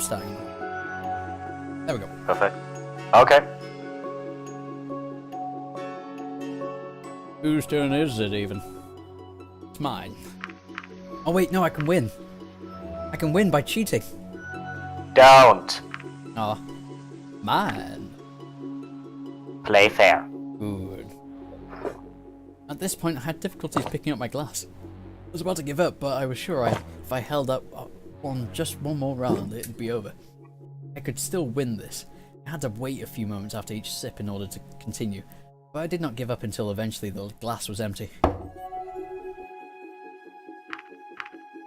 starting. There we go. Perfect. Okay. Whose turn is it even? It's mine. Oh wait, no, I can win. I can win by cheating. Don't. Oh. Mine. Play fair. Good. At this point, I had difficulties picking up my glass. I was about to give up, but I was sure if I held up on just one more round, it'd be over. I could still win this. I had to wait a few moments after each sip in order to continue, but I did not give up until eventually the glass was empty.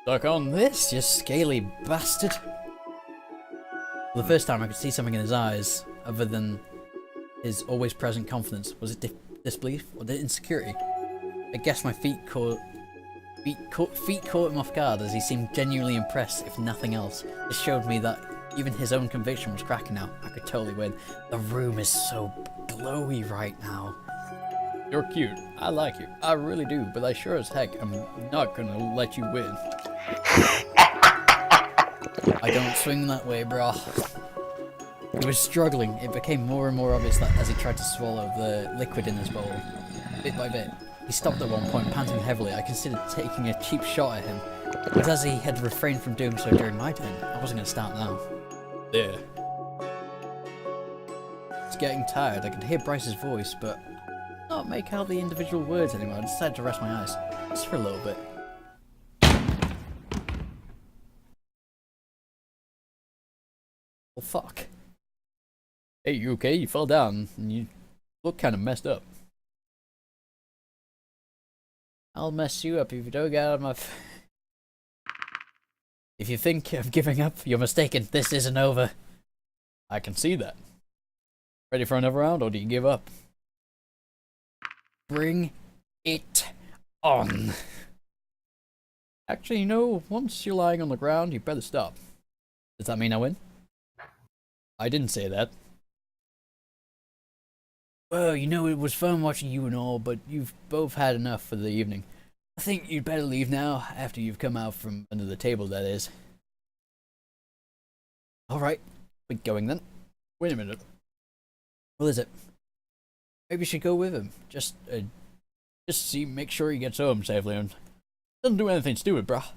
Suck on this, you scaly bastard! For the first time I could see something in his eyes, other than his always present confidence. Was it disbelief or insecurity? I guess my feet caught him off guard as he seemed genuinely impressed, if nothing else. This showed me that even his own conviction was cracking now. I could totally win. The room is so glowy right now. You're cute. I like you. I really do, but I sure as heck am not gonna let you win. I don't swing that way, brah. He was struggling. It became more and more obvious that as he tried to swallow the liquid in his bowl, bit by bit. He stopped at one point, panting heavily. I considered taking a cheap shot at him, but as he had refrained from doing so during my turn, I wasn't going to start now. There. It's getting tired. I could hear Bryce's voice, but not make out the individual words anymore. I decided to rest my eyes, just for a little bit. Well, fuck. Hey, you okay? You fell down, and you look kind of messed up. I'll mess you up if you don't get out of my If you think of giving up, you're mistaken. This isn't over. I can see that. Ready for another round, or do you give up? Bring it on. Actually, you know, once you're lying on the ground, you better stop. Does that mean I win? I didn't say that. Well, you know, it was fun watching you and all, but you've both had enough for the evening. I think you'd better leave now, after you've come out from under the table, that is. Alright, we're going then. Wait a minute. What is it? Maybe you should go with him. Just make sure he gets home safely and doesn't do anything stupid, bruh.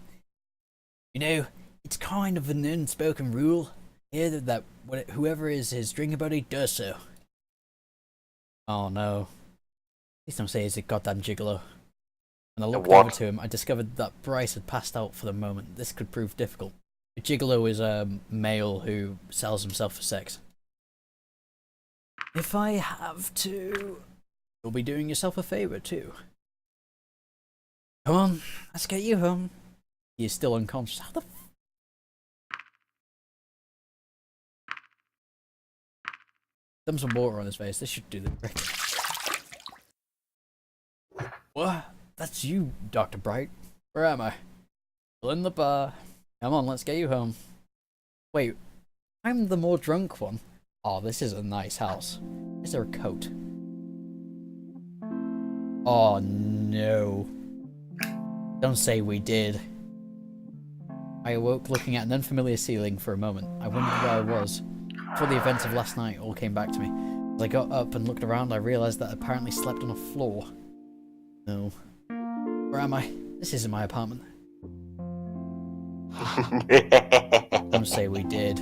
You know, it's kind of an unspoken rule here that whoever is his drinking buddy does so. Oh no. Please don't say he's a goddamn gigolo. When I looked over to him, I discovered that Bryce had passed out for the moment. This could prove difficult. A gigolo is a male who sells himself for sex. If I have to, you'll be doing yourself a favour too. Come on, let's get you home. He is still unconscious. How the Dump some water on his face. This should do the trick. What? That's you, Dr. Bright. Where am I? Still in the bar. Come on, let's get you home. Wait, I'm the more drunk one. Oh, this is a nice house. Is there a coat? Oh no. Don't say we did. I awoke looking at an unfamiliar ceiling for a moment. I wondered where I was. Before the events of last night all came back to me. As I got up and looked around, I realised that I apparently slept on a floor. No. Where am I? This isn't my apartment. Don't say we did.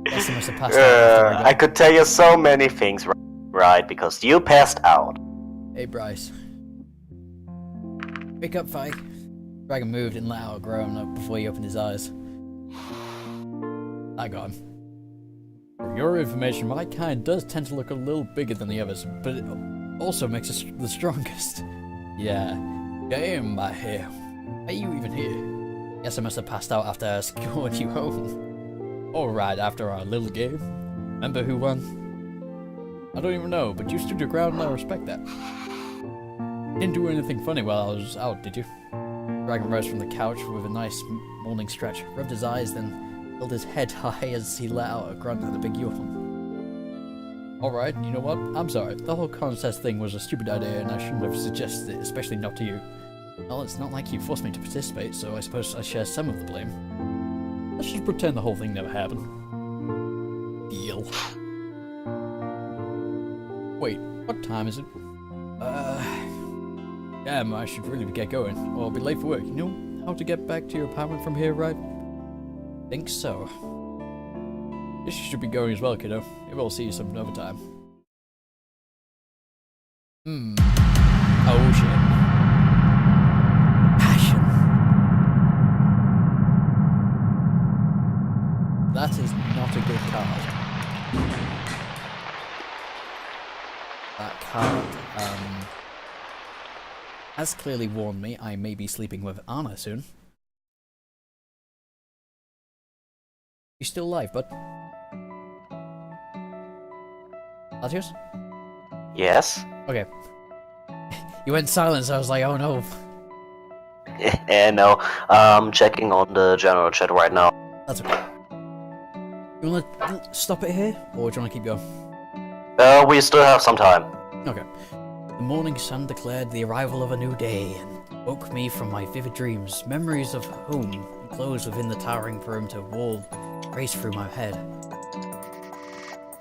Guess I must have passed out after I could tell you so many things, right? Because you passed out. Hey, Bryce. Wake up, Fi. Dragon moved and let out a groan before he opened his eyes. I got him. For your information, my kind does tend to look a little bigger than the others, but it also makes us the strongest. Yeah. Damn, my hair. Are you even here? Guess I must have passed out after I escorted you home. Alright, after our little game. Remember who won? I don't even know, but you stood your ground and I respect that. Didn't do anything funny while I was out, did you? Dragon rose from the couch with a nice morning stretch, rubbed his eyes, then held his head high as he let out a grunt and a big yawn. Alright, you know what? I'm sorry. The whole contest thing was a stupid idea and I shouldn't have suggested it, especially not to you. Well, it's not like you forced me to participate, so I suppose I share some of the blame. Let's just pretend the whole thing never happened. Deal. Wait, what time is it? Damn, I should really get going, or I'll be late for work. You know how to get back to your apartment from here, right? Think so. Guess you should be going as well, kiddo. Maybe I'll see you some other time. Oh shit. Passion. That is not a good card. That card, has clearly warned me I may be sleeping with Anna soon. You still alive, bud? Latios? Yes? Okay. You went silent, so I was like, oh no. No, I'm checking on the general chat right now. That's okay. You wanna stop it here, or do you wanna keep going? We still have some time. Okay. The morning sun declared the arrival of a new day, and woke me from my vivid dreams. Memories of home, enclosed within the towering perimeter wall, raced through my head.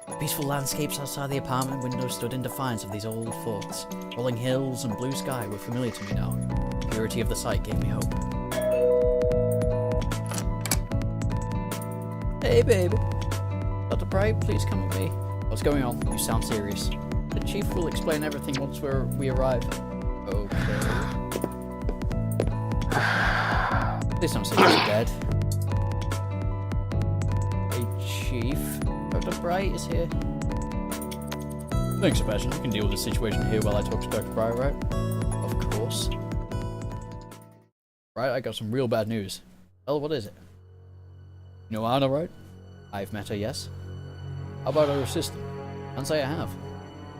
The peaceful landscapes outside the apartment window stood in defiance of these old thoughts. Rolling hills and blue sky were familiar to me now. The purity of the sight gave me hope. Hey, baby. Dr. Bright, please come with me. What's going on? You sound serious. The chief will explain everything once we arrive. Okay. Please don't say you're dead. Hey, Chief. Dr. Bright is here. Thanks, Sebastian. You can deal with the situation here while I talk to Dr. Bright, right? Of course. Right, I got some real bad news. Well, what is it? You know Anna, right? I've met her, yes. How about her assistant? Can't say I have.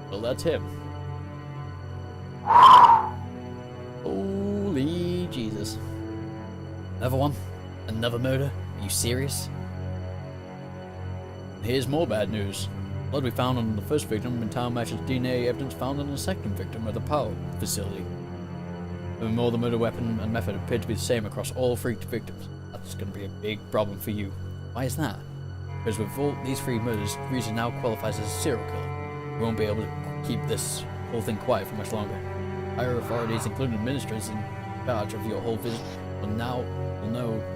Well, that's him. Holy Jesus. Another one? Another murder? Are you serious? Here's more bad news. Blood we found on the first victim in town matches DNA evidence found on the second victim at the power facility. Furthermore, the murder weapon and method appear to be the same across all three victims. That's going to be a big problem for you. Why is that? Because with all these three murders, Reason now qualifies as a serial killer. We won't be able to keep this whole thing quiet for much longer. Higher authorities, including administrators in charge of your whole visit, will know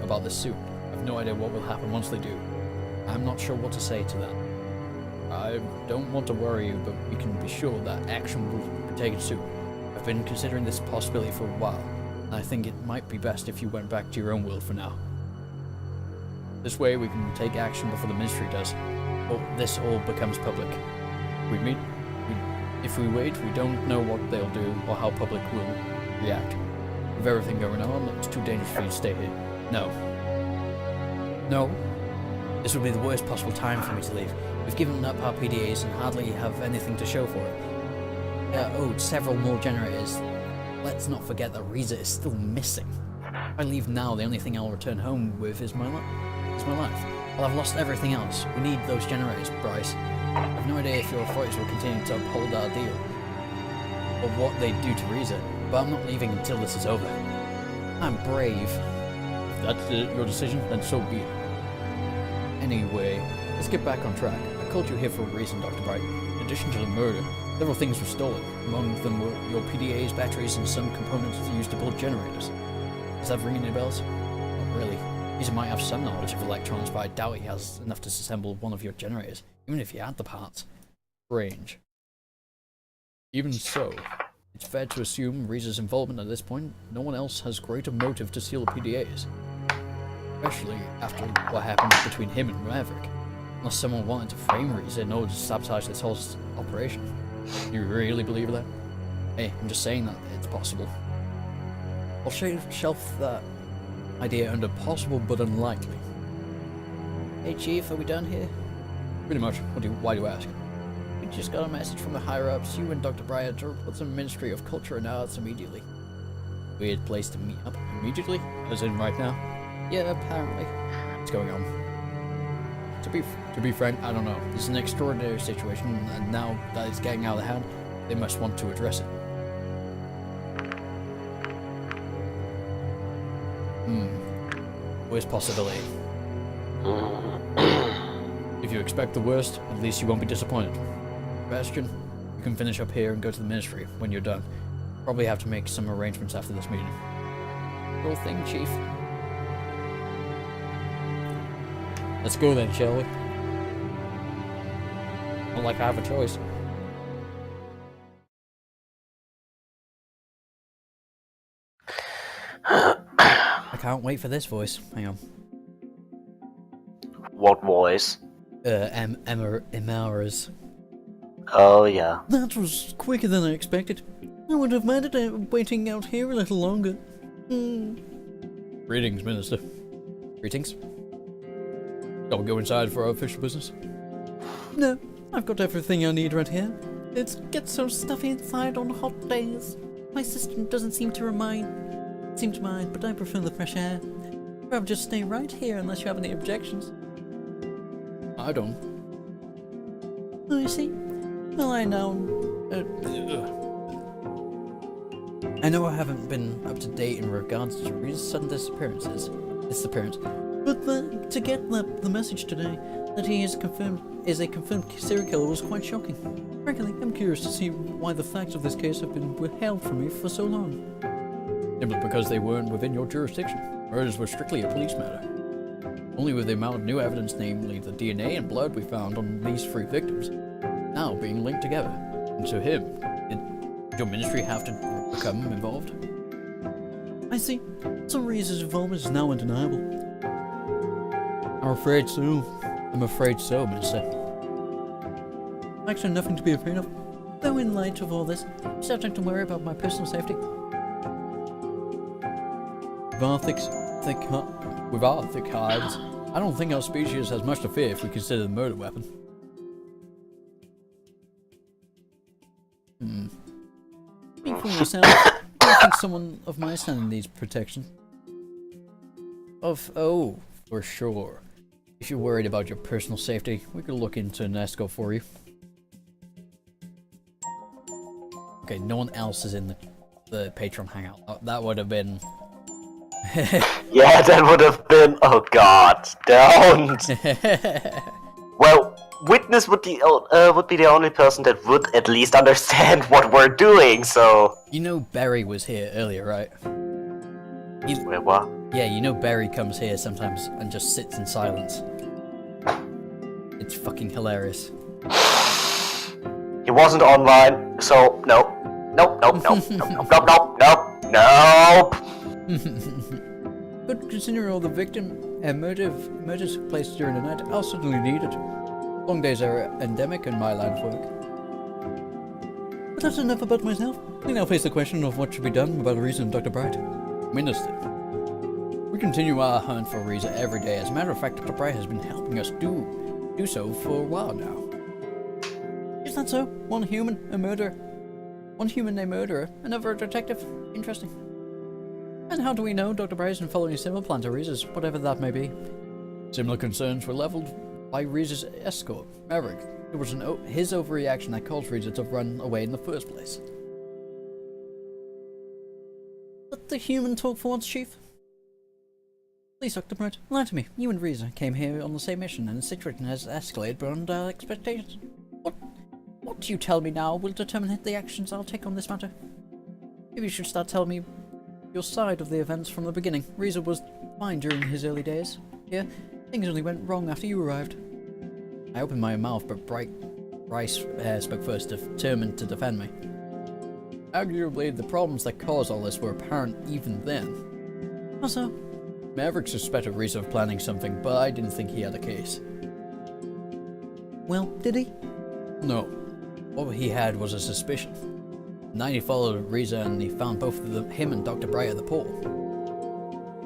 about this suit. I have no idea what will happen once they do. I'm not sure what to say to them. I don't want to worry you, but we can be sure that action will be taken soon. I've been considering this possibility for a while, and I think it might be best if you went back to your own world for now. This way we can take action before the ministry does, or this all becomes public. If we wait, we don't know what they'll do or how public will react. With everything going on, it's too dangerous for you to stay here. No. No. This would be the worst possible time for me to leave. We've given up our PDAs and hardly have anything to show for it. They are owed several more generators. Let's not forget that Riza is still missing. If I leave now, the only thing I'll return home with is my life. Well, I've lost everything else. We need those generators, Bryce. I have no idea if your authorities will continue to uphold our deal, or what they do to Riza, but I'm not leaving until this is over. I'm brave. If that's your decision, then so be it. Anyway, let's get back on track. I called you here for a reason, Dr. Bright. In addition to the murder, several things were stolen. Among them were your PDAs, batteries, and some components used to build generators. Is that ringing any bells? Not really. He might have some knowledge of electrons, but I doubt he has enough to disassemble one of your generators, even if he had the parts. Strange. Even so, it's fair to assume Riza's involvement at this point. No one else has greater motive to steal the PDAs. Especially after what happened between him and Maverick. Unless someone wanted to frame Riza in order to sabotage this whole operation. You really believe that? Hey, I'm just saying that it's possible. I'll shelf that idea under possible but unlikely. Hey Chief, are we done here? Pretty much. Why do you ask? We just got a message from the higher-ups. You and Dr. Breyer to report to the Ministry of Culture and Arts immediately. Weird place to meet up immediately? As in right now? Yeah, apparently. What's going on? To be frank, I don't know. This is an extraordinary situation, and now that it's getting out of hand, they must want to address it. Worst possibility. If you expect the worst, at least you won't be disappointed. Bastion, you can finish up here and go to the ministry when you're done. Probably have to make some arrangements after this meeting. Cool thing, Chief. Let's go then, shall we? Not like I have a choice. I can't wait for this voice. Hang on. What voice? Emara's. Oh, yeah. That was quicker than I expected. I would have minded waiting out here a little longer. Greetings, Minister. Greetings. Shall we go inside for our official business? No, I've got everything I need right here. It gets so stuffy inside on hot days. My system doesn't seem to mind, but I prefer the fresh air. I'd rather just stay right here unless you have any objections. I don't. Oh, you see? Well, I know I haven't been up to date in regards to Reese's sudden disappearance, but to get the message today that he is a confirmed serial killer was quite shocking. Frankly, I'm curious to see why the facts of this case have been withheld from me for so long. Simply because they weren't within your jurisdiction. Murders were strictly a police matter. Only with the amount of new evidence, namely the DNA and blood we found on these 3 victims, now being linked together. And to him, did your ministry have to become involved? I see. So Reese's involvement is now undeniable. I'm afraid so, Minister. Actually, nothing to be afraid of. Though in light of all this, I'm starting to worry about my personal safety. With our thick hides, I don't think our species has much to fear if we consider the murder weapon. Speak for yourself. I don't think someone of my standing needs protection. Oh, for sure. If you're worried about your personal safety, we could look into an escort for you. Okay, no one else is in the Patreon hangout. That would have been... Yeah, that would have been... Oh god, don't! Well, Witness would be the only person that would at least understand what we're doing, so... You know Barry was here earlier, right? Wait, what? Yeah, you know Barry comes here sometimes and just sits in silence. It's fucking hilarious. He wasn't online, so nope. Nope. But considering all the victim and murders placed during the night, I'll certainly need it. Long days are endemic in my line of work. But that's enough about myself. We now face the question of what should be done about Reza and Dr. Bright. Minister, we continue our hunt for Reza every day. As a matter of fact, Dr. Bright has been helping us do so for a while now. Is that so? One human, a murderer. One human, a murderer. Another a detective. Interesting. And how do we know Dr. Bright isn't following a similar plan to Reza's, whatever that may be? Similar concerns were leveled by Reza's escort, Maverick. It was his overreaction that caused Reza to run away in the first place. Let the human talk for once, Chief. Please, Dr. Bright, lie to me. You and Reza came here on the same mission, and the situation has escalated beyond our expectations. What you tell me now will determine the actions I'll take on this matter. Maybe you should start telling me your side of the events from the beginning. Reza was fine during his early days. Here, things only went wrong after you arrived. I opened my mouth, but Bryce spoke first, determined to defend me. Arguably, the problems that caused all this were apparent even then. How so? Maverick suspected Reza of planning something, but I didn't think he had a case. Well, did he? No. All he had was a suspicion. Then he followed Reza and he found both him and Dr. Bright at the pole.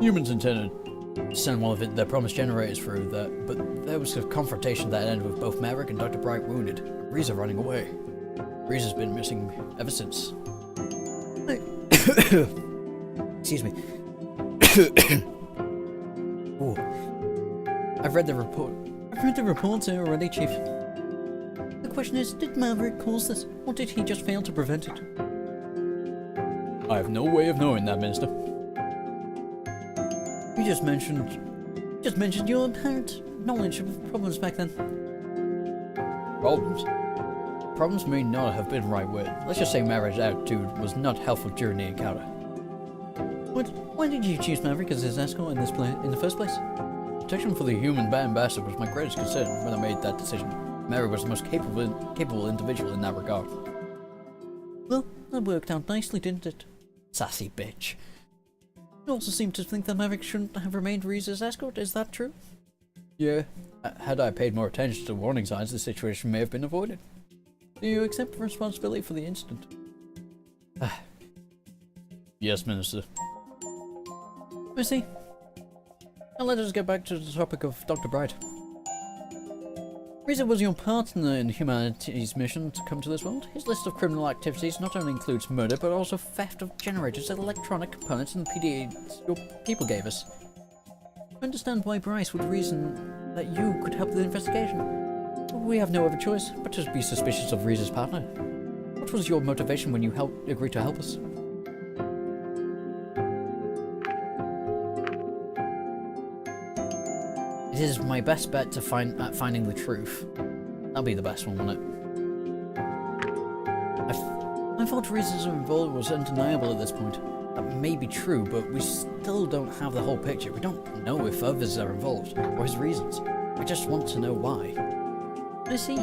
Humans intended to send one of their promised generators through that, but there was a confrontation that ended with both Maverick and Dr. Bright wounded, and Reza running away. Reza's been missing ever since. Excuse me. Ooh. I've read the reports here already, Chief. The question is, did Maverick cause this, or did he just fail to prevent it? I have no way of knowing that, Minister. You just mentioned your apparent knowledge of problems back then. Problems? Problems may not have been the right word. Let's just say Maverick's attitude was not helpful during the encounter. Why did you choose Maverick as his escort in the first place? Protection for the human ambassador was my greatest concern when I made that decision. Maverick was the most capable individual in that regard. Well, that worked out nicely, didn't it? Sassy bitch. You also seem to think that Maverick shouldn't have remained Riza's escort, is that true? Yeah. Had I paid more attention to warning signs, the situation may have been avoided. Do you accept responsibility for the incident? Yes, Minister. I see. Now let us get back to the topic of Dr. Bright. Riza was your partner in humanity's mission to come to this world. His list of criminal activities not only includes murder, but also theft of generators and electronic components and PDAs your people gave us. I understand why Bryce would reason that you could help the investigation. We have no other choice but to be suspicious of Riza's partner. What was your motivation when you agreed to help us? It is my best bet to finding the truth. That'll be the best one, won't it? I thought Riza's involvement was undeniable at this point. That may be true, but we still don't have the whole picture. We don't know if others are involved, or his reasons. We just want to know why. I see.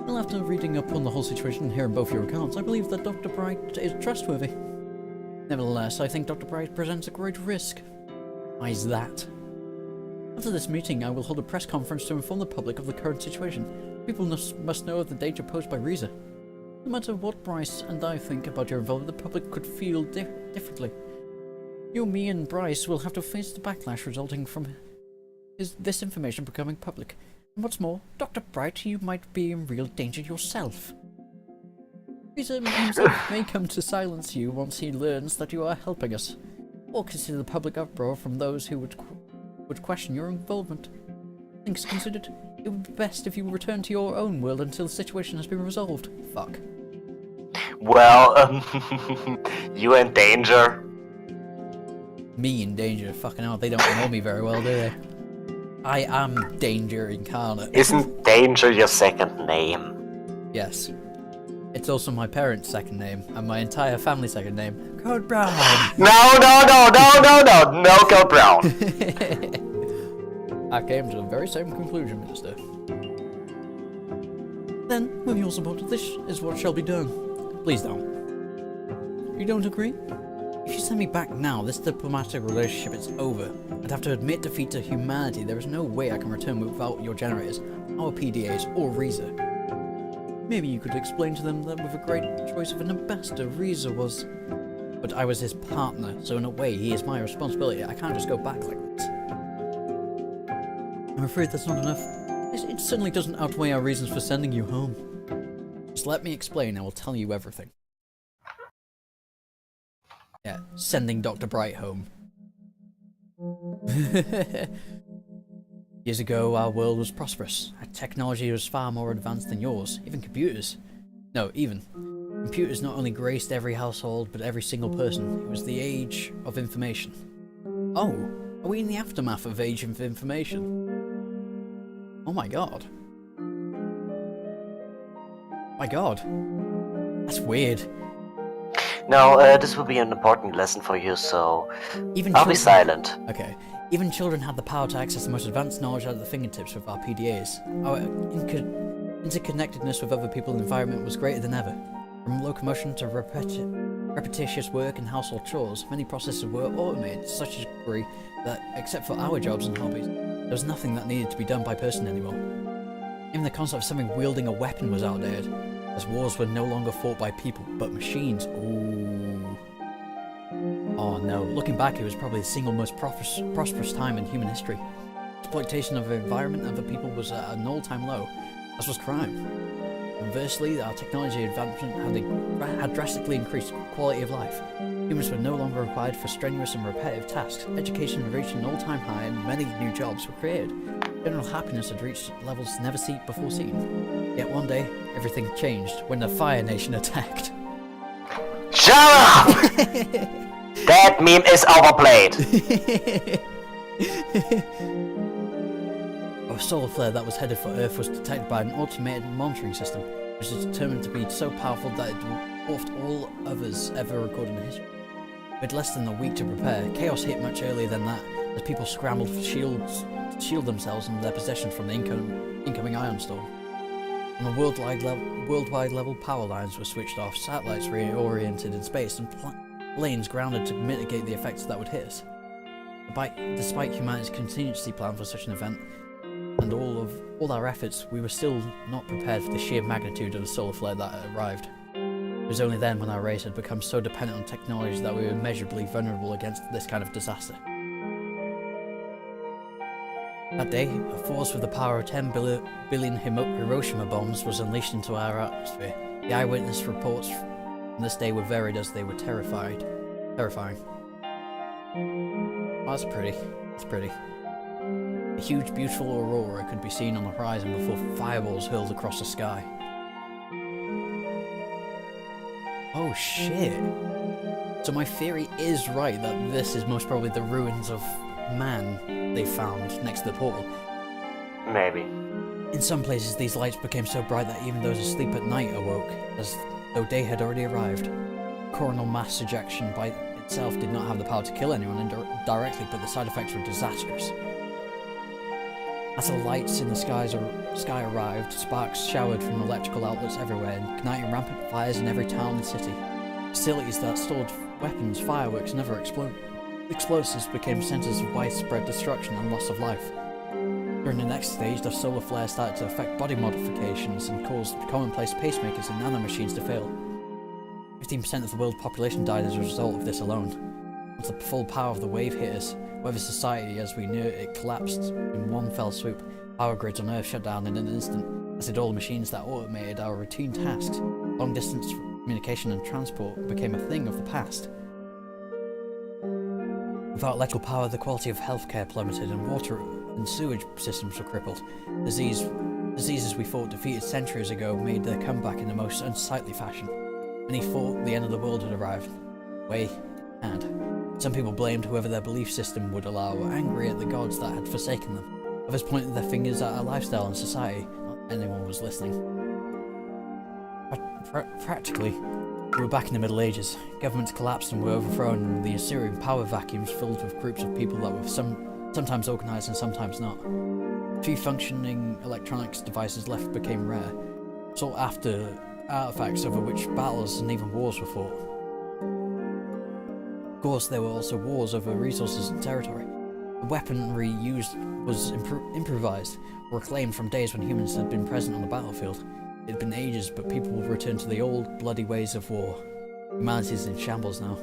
Well, after reading up on the whole situation and hearing both your accounts, I believe that Dr. Bright is trustworthy. Nevertheless, I think Dr. Bright presents a great risk. Why is that? After this meeting, I will hold a press conference to inform the public of the current situation. People must know of the danger posed by Riza. No matter what Bryce and I think about your involvement, the public could feel differently. You, me, and Bryce will have to face the backlash resulting from this information becoming public. And what's more, Dr. Bright, you might be in real danger yourself. Riza himself may come to silence you once he learns that you are helping us, or consider the public uproar from those who would question your involvement. Things considered, it would be best if you return to your own world until the situation has been resolved. Fuck. Well, you in danger. Me in danger? Fucking hell, they don't know me very well, do they? I am danger incarnate. Isn't danger your second name? Yes. It's also my parents' second name, and my entire family's second name. Code Brown! No, Code Brown! I came to the very same conclusion, Minister. Then, with your support, this is what shall be done. Please don't. You don't agree? If you send me back now, this diplomatic relationship is over. I'd have to admit defeat to humanity. There is no way I can return without your generators, our PDAs, or Riza. Maybe you could explain to them that with a great choice of an ambassador, Riza was... But I was his partner, so in a way, he is my responsibility. I can't just go back like this. I'm afraid that's not enough. It certainly doesn't outweigh our reasons for sending you home. Just let me explain, I will tell you everything. Yeah, sending Dr. Bright home. Years ago, our world was prosperous. Our technology was far more advanced than yours. Even computers. No, even. Computers not only graced every household, but every single person. It was the age of information. Oh, are we in the aftermath of age of information? Oh my god. My god. That's weird. Now, this will be an important lesson for you, so I'll be silent. Okay. Even children have the power to access the most advanced knowledge at their fingertips with our PDAs. Our interconnectedness with other people and the environment was greater than ever. From locomotion to repetitious work and household chores, many processes were automated to such a degree that, except for our jobs and hobbies, there was nothing that needed to be done by person anymore. Even the concept of something wielding a weapon was outdated, as wars were no longer fought by people, but machines. Ooh. Oh no, looking back, it was probably the single most prosperous time in human history. Exploitation of the environment and the people was at an all-time low, as was crime. Conversely, our technology advancement had drastically increased quality of life. Humans were no longer required for strenuous and repetitive tasks. Education reached an all-time high and many new jobs were created. General happiness had reached levels never before seen. Yet one day, everything changed when the Fire Nation attacked. Shut up! That meme is overplayed. A solar flare that was headed for Earth was detected by an automated monitoring system, which is determined to be so powerful that it dwarfed all others ever recorded in history. With less than a week to prepare, chaos hit much earlier than that, as people scrambled for shields to shield themselves and their possessions from the incoming ion storm. On a worldwide level, power lines were switched off, satellites reoriented in space, and planes grounded to mitigate the effects that would hit us. Despite humanity's contingency plan for such an event, and all our efforts, we were still not prepared for the sheer magnitude of the solar flare that had arrived. It was only then when our race had become so dependent on technology that we were immeasurably vulnerable against this kind of disaster. That day, a force with the power of 10 billion Hiroshima bombs was unleashed into our atmosphere. The eyewitness reports from this day were varied as they were terrifying. Oh, that's pretty. That's pretty. A huge, beautiful aurora could be seen on the horizon before fireballs hurled across the sky. Oh shit. So my theory is right that this is most probably the ruins of man they found next to the portal. Maybe. In some places these lights became so bright that even those asleep at night awoke, as though day had already arrived. Coronal mass ejection by itself did not have the power to kill anyone directly, but the side effects were disastrous. As the lights in the sky arrived, sparks showered from electrical outlets everywhere, igniting rampant fires in every town and city. Facilities that stored weapons, fireworks, and other explosives became centers of widespread destruction and loss of life. During the next stage, the solar flare started to affect body modifications and caused commonplace pacemakers and nanomachines to fail. 15% of the world population died as a result of this alone. Once the full power of the wave hit us, weather society as we knew it collapsed in one fell swoop. Power grids on Earth shut down in an instant, as did all the machines that automated our routine tasks. Long-distance communication and transport became a thing of the past. Without electrical power, the quality of healthcare plummeted and water and sewage systems were crippled. Diseases we thought defeated centuries ago made their comeback in the most unsightly fashion. Many thought the end of the world had arrived. Way had. Some people blamed whoever their belief system would allow, were angry at the gods that had forsaken them. Others pointed their fingers at our lifestyle and society. Not anyone was listening. Practically, we were back in the Middle Ages. Governments collapsed and were overthrown, and the ensuing power vacuums filled with groups of people that were sometimes organised and sometimes not. A few functioning electronics devices left became rare, sought after artifacts over which battles and even wars were fought. Of course, there were also wars over resources and territory. The weaponry used was improvised, or reclaimed from days when humans had been present on the battlefield. It had been ages, but people will return to the old, bloody ways of war. Humanity is in shambles now.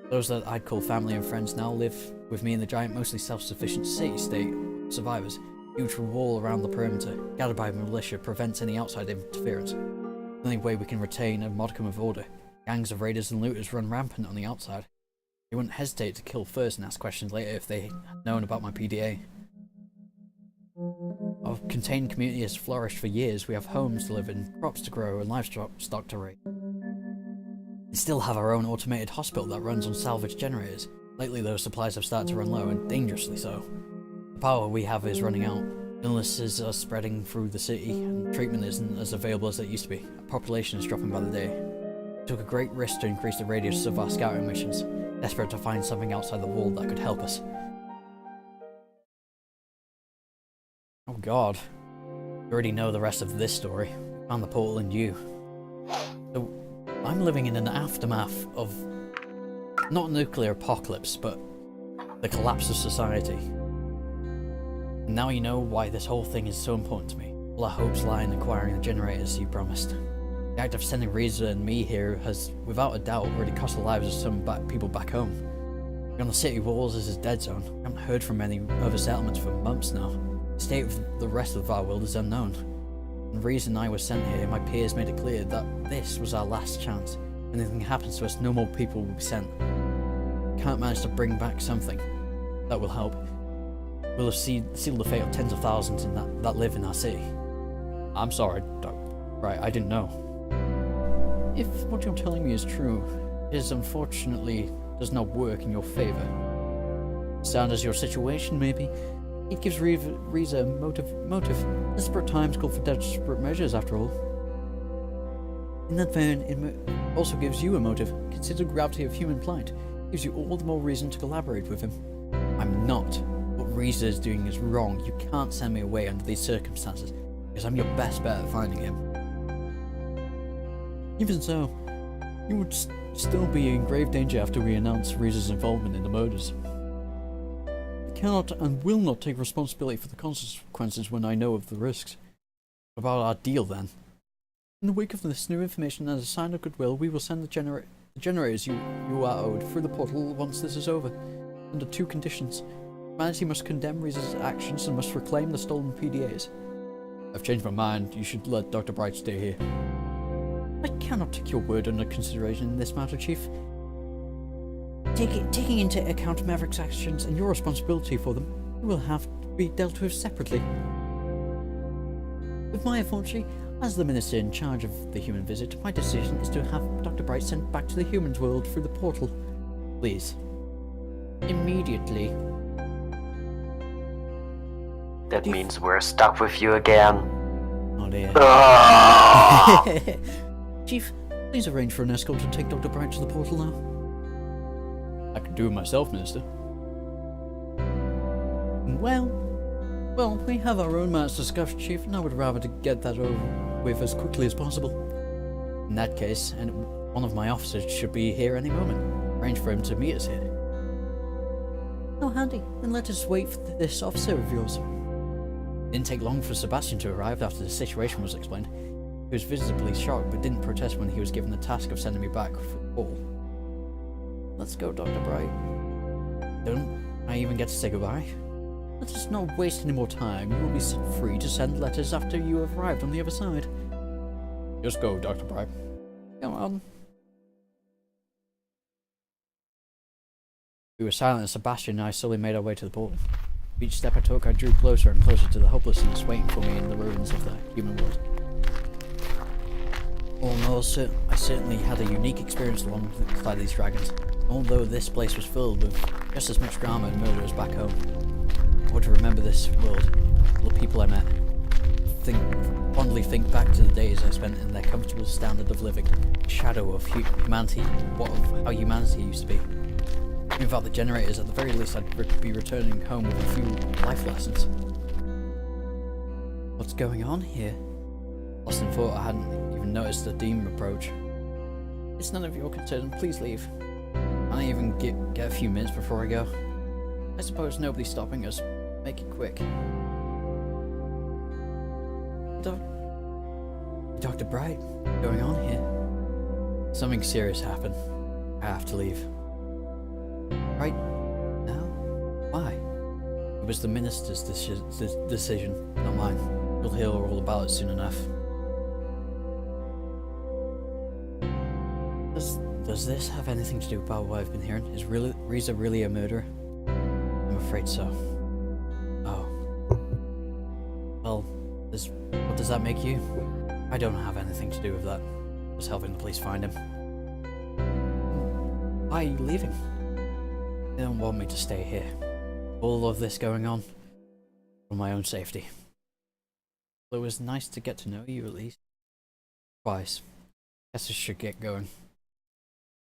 Those that I'd call family and friends now live with me in the giant, mostly self-sufficient city-state survivors. Huge wall around the perimeter, gathered by militia, prevents any outside interference. The only way we can retain a modicum of order. Gangs of raiders and looters run rampant on the outside. They wouldn't hesitate to kill first and ask questions later if they had known about my PDA. Our contained community has flourished for years. We have homes to live in, crops to grow, and livestock to raise. We still have our own automated hospital that runs on salvage generators. Lately those supplies have started to run low, and dangerously so. The power we have is running out. Illnesses are spreading through the city, and treatment isn't as available as it used to be. Our population is dropping by the day. We took a great risk to increase the radius of our scouting missions, desperate to find something outside the wall that could help us. Oh god. You already know the rest of this story. We found the portal and you. So, I'm living in an aftermath of not a nuclear apocalypse, but the collapse of society. And now you know why this whole thing is so important to me. All our hopes lie in acquiring the generators you promised. The act of sending Reza and me here has, without a doubt, already cost the lives of some people back home. Beyond the city walls is a dead zone. We haven't heard from any other settlements for months now. The state of the rest of our world is unknown. And the reason I was sent here, my peers made it clear that this was our last chance. If anything happens to us, no more people will be sent. We can't manage to bring back something that will help. We'll have sealed the fate of tens of thousands that live in our city. I'm sorry, Doc. Right, I didn't know. If what you're telling me is true, it unfortunately does not work in your favor. Sound as your situation, maybe? It gives Riza a motive. Desperate times call for desperate measures, after all. In that vein, it also gives you a motive. Consider the gravity of human plight. It gives you all the more reason to collaborate with him. I'm not. What Riza is doing is wrong. You can't send me away under these circumstances, because I'm your best bet at finding him. Even so, you would still be in grave danger after we announce Riza's involvement in the murders. I cannot and will not take responsibility for the consequences when I know of the risks. What about our deal then? In the wake of this new information and as a sign of goodwill, we will send the generators you are owed through the portal once this is over, under 2 conditions. Humanity must condemn Riza's actions and must reclaim the stolen PDAs. I've changed my mind. You should let Dr. Bright stay here. I cannot take your word under consideration in this matter, Chief. Taking into account Maverick's actions and your responsibility for them, you will have to be dealt with separately. With my authority, as the Minister in charge of the human visit, my decision is to have Dr. Bright sent back to the humans world through the portal. Please. Immediately. That means we're stuck with you again. Oh dear. Chief, please arrange for an escort to take Dr. Bright to the portal now. I can do it myself, Minister. Well, we have our own matters to discuss, Chief, and I would rather to get that over with as quickly as possible. In that case, and one of my officers should be here any moment. Arrange for him to meet us here. Oh, handy. Then let us wait for this officer of yours. It didn't take long for Sebastian to arrive after the situation was explained. He was visibly shocked, but didn't protest when he was given the task of sending me back for the call. Let's go, Dr. Bright. Don't I even get to say goodbye? Let us not waste any more time. You will be set free to send letters after you have arrived on the other side. Just go, Dr. Bright. Come on. We were silent as Sebastian and I slowly made our way to the portal. Each step I took, I drew closer and closer to the hopelessness waiting for me in the ruins of the human world. Although I certainly had a unique experience alongside these dragons, although this place was filled with just as much drama and murder as back home. I want to remember this world, the people I met. Fondly think back to the days I spent in their comfortable standard of living, shadow of humanity, how humanity used to be. Without the generators, at the very least I'd be returning home with a few life lessons. What's going on here? Lost in thought, I hadn't even noticed the demon approach. It's none of your concern, please leave. Can I even get a few minutes before I go? I suppose nobody's stopping us. Make it quick. Dr. Bright, what's going on here? Something serious happened. I have to leave. Right now? Why? It was the minister's decision, not mine. You'll hear all about it soon enough. Does this have anything to do about what I've been hearing? Is Riza really a murderer? I'm afraid so. Oh. Well, what does that make you? I don't have anything to do with that. Just helping the police find him. Why are you leaving? They don't want me to stay here. All of this going on for my own safety. It was nice to get to know you at least. Twice. Guess I should get going.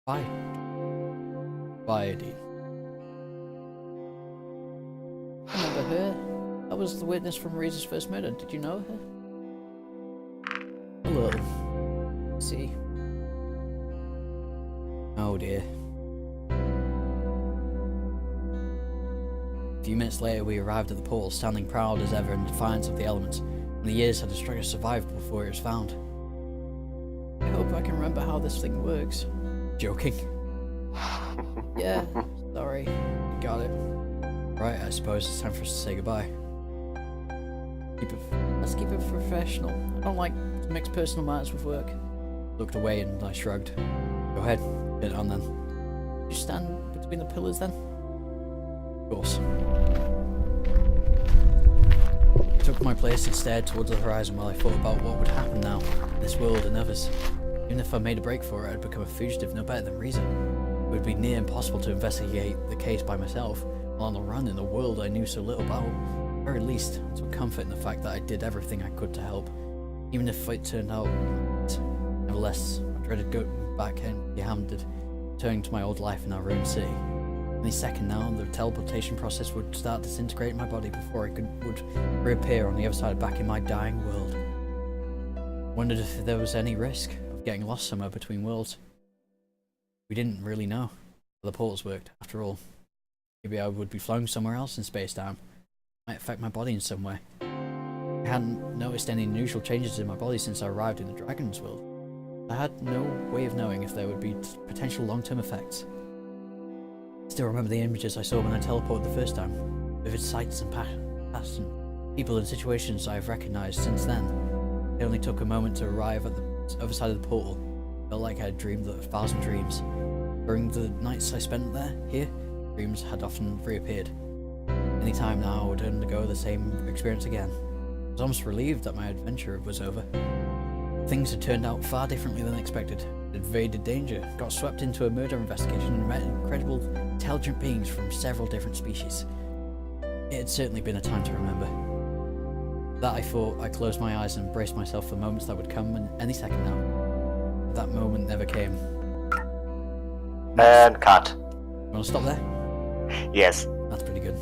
Bye. Bye, Eddie. Remember her? That was the witness from Riza's first murder. Did you know her? A little. See? Oh dear. A few minutes later we arrived at the portal, standing proud as ever in defiance of the elements, and the years had destroyed us survived before it was found. I hope I can remember how this thing works. Joking. Yeah, sorry. Got it. Right, I suppose it's time for us to say goodbye. Let's keep it professional. I don't like to mix personal matters with work. Looked away and I shrugged. Go ahead, get it on then. You stand between the pillars then? Of course. I took my place and stared towards the horizon while I thought about what would happen now, in this world and others. Even if I made a break for it, I'd become a fugitive no better than Riza. It would be near impossible to investigate the case by myself, while on the run in a world I knew so little about. very least, I took comfort in the fact that I did everything I could to help, even if it turned out. Nevertheless, I dreaded going back empty-handed, returning to my old life in our ruined city. Any second now, the teleportation process would start disintegrating my body before it would reappear on the other side back in my dying world. Wondered if there was any risk of getting lost somewhere between worlds. We didn't really know how the portals worked, after all. Maybe I would be flown somewhere else in space-time. Might affect my body in some way. I hadn't noticed any unusual changes in my body since I arrived in the Dragon's world. I had no way of knowing if there would be potential long-term effects. I still remember the images I saw when I teleported the first time. Vivid sights and past and people and situations I have recognized since then. It only took a moment to arrive at the other side of the portal. It felt like I had dreamed 1,000 dreams. During the nights I spent here, dreams had often reappeared. Any time now I would undergo the same experience again. I was almost relieved that my adventure was over. Things had turned out far differently than expected. I evaded danger, got swept into a murder investigation, and met incredible, intelligent beings from several different species. It had certainly been a time to remember. That I thought, I closed my eyes and braced myself for moments that would come any second now. But that moment never came. And cut. You want to stop there? Yes. That's pretty good.